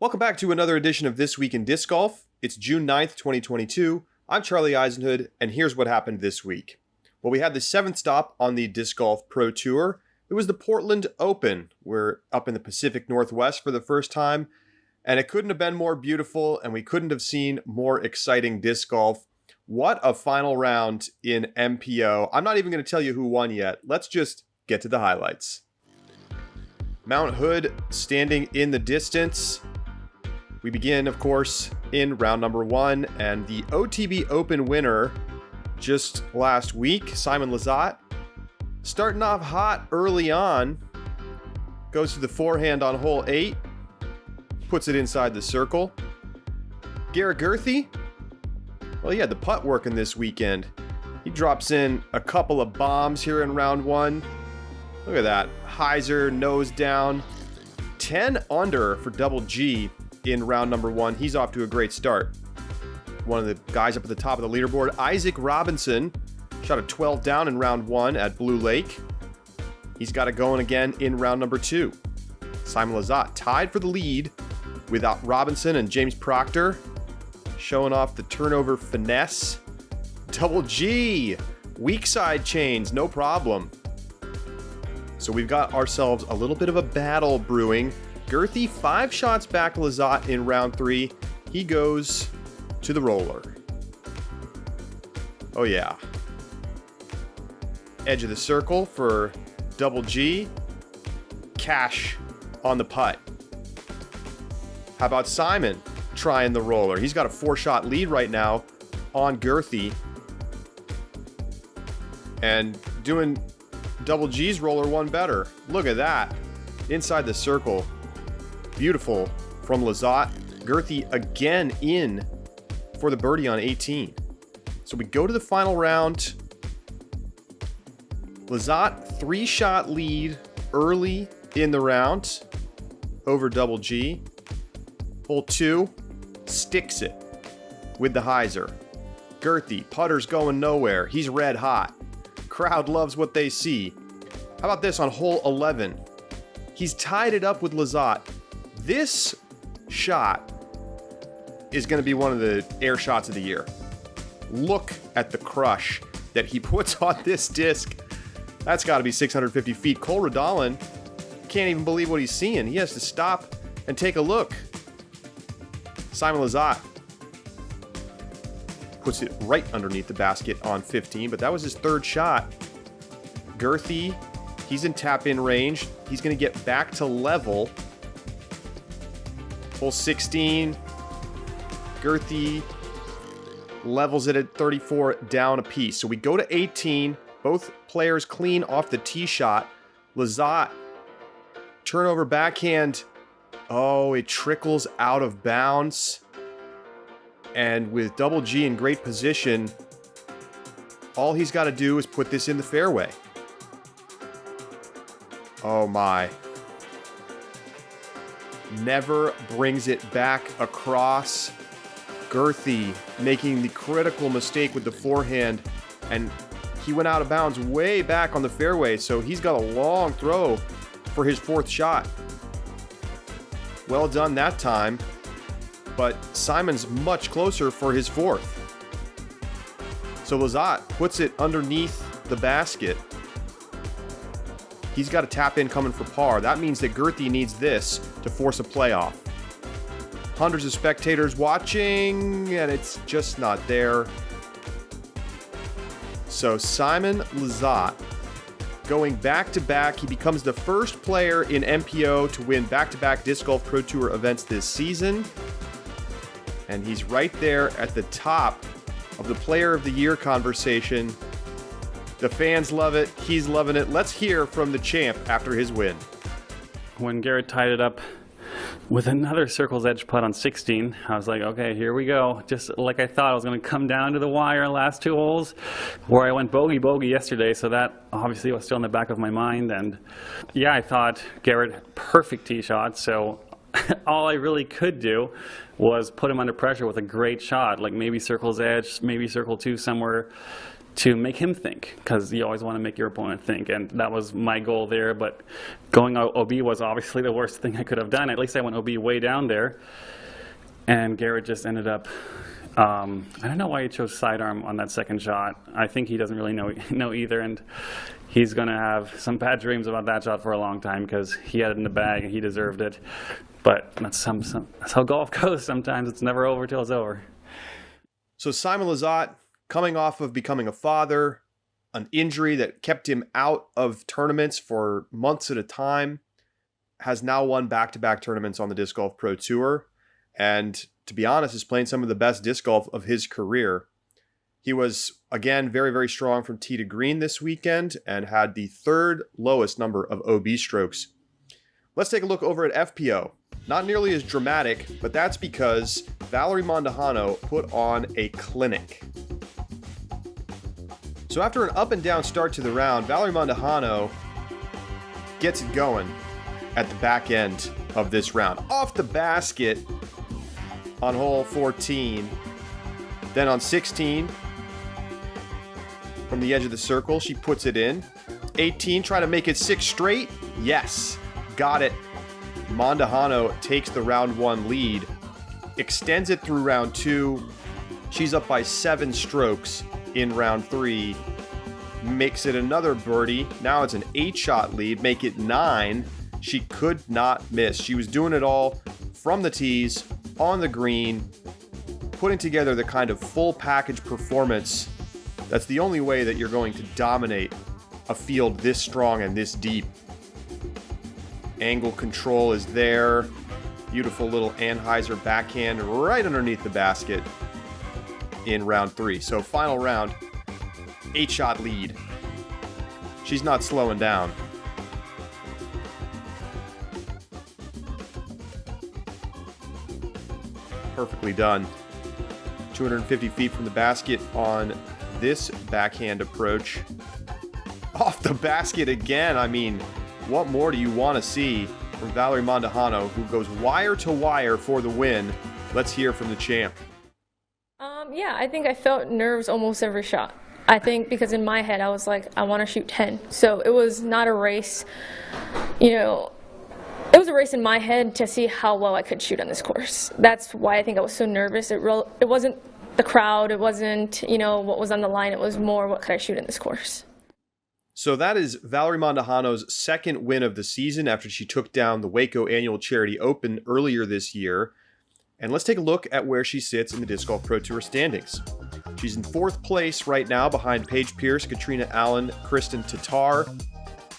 Welcome back to another edition of This Week in Disc Golf. It's June 9th, 2022. I'm Charlie Eisenhood, and here's what happened this week. Well, we had the 7th stop on the Disc Golf Pro Tour. It was the Portland Open. We're up in the Pacific Northwest for the first time, and it couldn't have been more beautiful, and we couldn't have seen more exciting disc golf. What a final round in MPO. I'm not even going to tell you who won yet. Let's just get to the highlights. Mount Hood standing in the distance. We begin, of course, in round number 1, and the OTB Open winner just last week, Simon Lizotte, starting off hot early on, goes to the forehand on hole 8, puts it inside the circle. Garrett Gurthie, well, he had the putt working this weekend. He drops in a couple of bombs here in round 1. Look at that, hyzer, nose down, 10 under for Double G in round number 1. He's off to a great start. One of the guys up at the top of the leaderboard, Isaac Robinson, shot a 12 down in round 1 at Blue Lake. He's got it going again in round number 2. Simon Lizotte tied for the lead with Robinson and James Proctor, showing off the turnover finesse. Double G, weak side chains, no problem. So we've got ourselves a little bit of a battle brewing. Gurthie 5 shots back Lizotte in round 3. He goes to the roller. Oh yeah. Edge of the circle for Double G. Cash on the putt. How about Simon trying the roller? He's got a 4-shot lead right now on Gurthie. And doing Double G's roller one better. Look at that. Inside the circle. Beautiful from Lizotte. Gurthie again in for the birdie on 18. So we go to the final round. Lizotte 3-shot lead early in the round over Double G. Hole 2, sticks it with the hyzer. Gurthie, putter's going nowhere. He's red hot. Crowd loves what they see. How about this on hole 11? He's tied it up with Lizotte. This shot is going to be one of the air shots of the year. Look at the crush that he puts on this disc. That's got to be 650 feet. Cole Redolin can't even believe what he's seeing. He has to stop and take a look. Simon Lizotte puts it right underneath the basket on 15, but that was his 3rd shot. Gurthie, he's in tap-in range. He's going to get back to level. Hole 16, Gurthie levels it at 34 down apiece. So we go to 18. Both players clean off the tee shot. Lizotte, turnover backhand. Oh, it trickles out of bounds. And with Double G in great position, all he's got to do is put this in the fairway. Oh my. Never brings it back across. Gurthie making the critical mistake with the forehand, and he went out of bounds way back on the fairway, so he's got a long throw for his 4th shot. Well done that time, but Simon's much closer for his 4th. So Lizotte puts it underneath the basket. He's got a tap in coming for par. That means that Gurthie needs this to force a playoff. Hundreds of spectators watching, and it's just not there. So Simon Lizotte going back-to-back. He becomes the first player in MPO to win back-to-back Disc Golf Pro Tour events this season. And he's right there at the top of the Player of the Year conversation. The fans love it. He's loving it. Let's hear from the champ after his win. When Garrett tied it up with another circle's edge putt on 16, I was like, okay, here we go. Just like I thought, I was going to come down to the wire last 2 holes, where I went bogey yesterday, so that obviously was still in the back of my mind. And yeah, I thought Garrett, perfect tee shot, so all I really could do was put him under pressure with a great shot, like maybe circle's edge, maybe circle 2 somewhere to make him think, because you always want to make your opponent think, and that was my goal there. But going OB was obviously the worst thing I could have done. At least I went OB way down there, and Garrett just ended up, I don't know why he chose sidearm on that second shot. I think he doesn't really know either, and he's going to have some bad dreams about that shot for a long time, because he had it in the bag and he deserved it. But that's how golf goes sometimes. It's never over till it's over. So Simon Lizotte, coming off of becoming a father, an injury that kept him out of tournaments for months at a time, has now won back-to-back tournaments on the Disc Golf Pro Tour, and to be honest, is playing some of the best disc golf of his career. He was, again, very, very strong from tee to green this weekend and had the third lowest number of OB strokes. Let's take a look over at FPO. Not nearly as dramatic, but that's because Valerie Mandujano put on a clinic. So after an up and down start to the round, Valerie Mandujano gets it going at the back end of this round. Off the basket on hole 14. Then on 16, from the edge of the circle, she puts it in. 18, trying to make it 6 straight. Yes, got it. Mandujano takes the round 1 lead, extends it through round 2. She's up by 7 strokes in round 3, makes it another birdie. Now it's an 8-shot lead, make it 9. She could not miss. She was doing it all from the tees, on the green, putting together the kind of full package performance that's the only way that you're going to dominate a field this strong and this deep. Angle control is there. Beautiful little Anheuser backhand right underneath the basket in round 3. So final round, 8-shot lead. She's not slowing down. Perfectly done. 250 feet from the basket on this backhand approach. Off the basket again. I mean, what more do you want to see from Valerie Mandujano, who goes wire to wire for the win? Let's hear from the champ. Yeah, I think I felt nerves almost every shot. I think because in my head I was like, I want to shoot 10. So it was not a race, it was a race in my head to see how well I could shoot on this course. That's why I think I was so nervous. It wasn't the crowd, it wasn't, what was on the line, it was more what could I shoot in this course. So that is Valerie Mandujano's second win of the season after she took down the Waco Annual Charity Open earlier this year. And let's take a look at where she sits in the Disc Golf Pro Tour standings. She's in 4th place right now behind Paige Pierce, Katrina Allen, Kristen Tatar.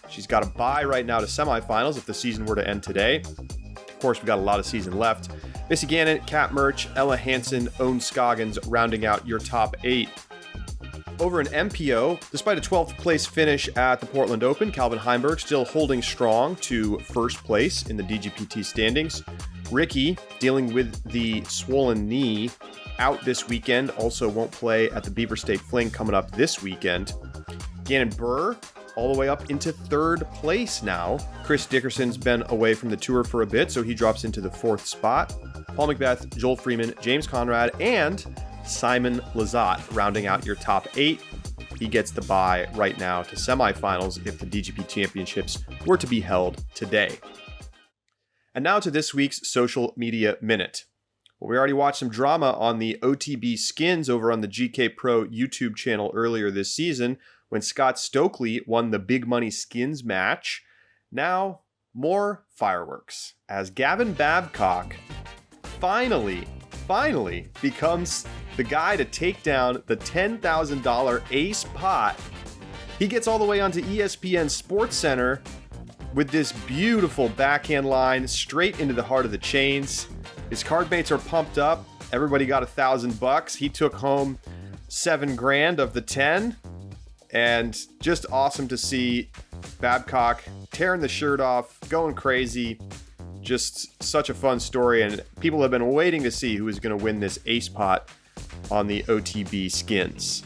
She's got a bye right now to semifinals if the season were to end today. Of course, we've got a lot of season left. Missy Gannon, Kat Murch, Ella Hansen, Owen Scoggins rounding out your top 8. Over in MPO, despite a 12th place finish at the Portland Open, Calvin Heimberg still holding strong to 1st place in the DGPT standings. Ricky, dealing with the swollen knee, out this weekend, also won't play at the Beaver State Fling coming up this weekend. Gannon Burr, all the way up into 3rd place now. Chris Dickerson's been away from the tour for a bit, so he drops into the 4th spot. Paul McBeth, Joel Freeman, James Conrad, and Simon Lizotte rounding out your top 8. He gets the bye right now to semifinals if the DGP Championships were to be held today. And now to this week's Social Media Minute. Well, we already watched some drama on the OTB skins over on the GK Pro YouTube channel earlier this season when Scott Stokely won the Big Money Skins match. Now, more fireworks as Gavin Babcock finally becomes the guy to take down the $10,000 ace pot. He gets all the way onto ESPN SportsCenter with this beautiful backhand line straight into the heart of the chains. His card mates are pumped up. Everybody got $1,000. He took home $7,000 of the 10, and just awesome to see Babcock tearing the shirt off, going crazy. Just such a fun story, and people have been waiting to see who is going to win this ace pot on the OTB skins.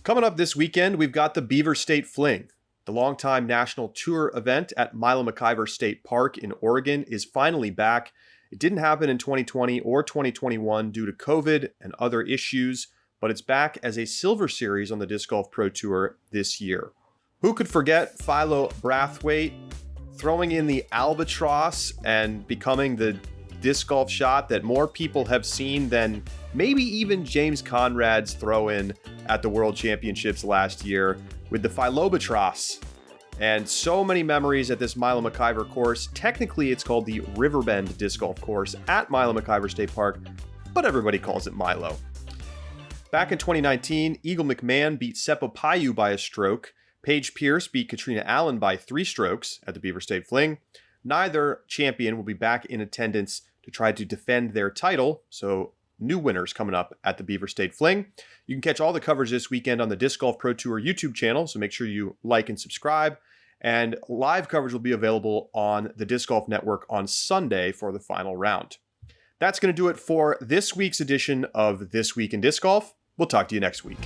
Coming up this weekend, we've got the Beaver State Fling. The longtime national tour event at Milo McIver State Park in Oregon is finally back. It didn't happen in 2020 or 2021 due to COVID and other issues, but it's back as a silver series on the Disc Golf Pro Tour this year. Who could forget Philo Brathwaite throwing in the albatross and becoming the disc golf shot that more people have seen than maybe even James Conrad's throw-in at the World Championships last year with the Philobatross. And so many memories at this Milo McIver course. Technically, it's called the Riverbend Disc Golf Course at Milo McIver State Park, but everybody calls it Milo. Back in 2019, Eagle McMahon beat Seppo Paiu by a stroke. Paige Pierce beat Katrina Allen by 3 strokes at the Beaver State Fling. Neither champion will be back in attendance to try to defend their title, so new winners coming up at the Beaver State Fling. You can catch all the coverage this weekend on the Disc Golf Pro Tour YouTube channel, so make sure you like and subscribe. And live coverage will be available on the Disc Golf Network on Sunday for the final round. That's going to do it for this week's edition of This Week in Disc Golf. We'll talk to you next week.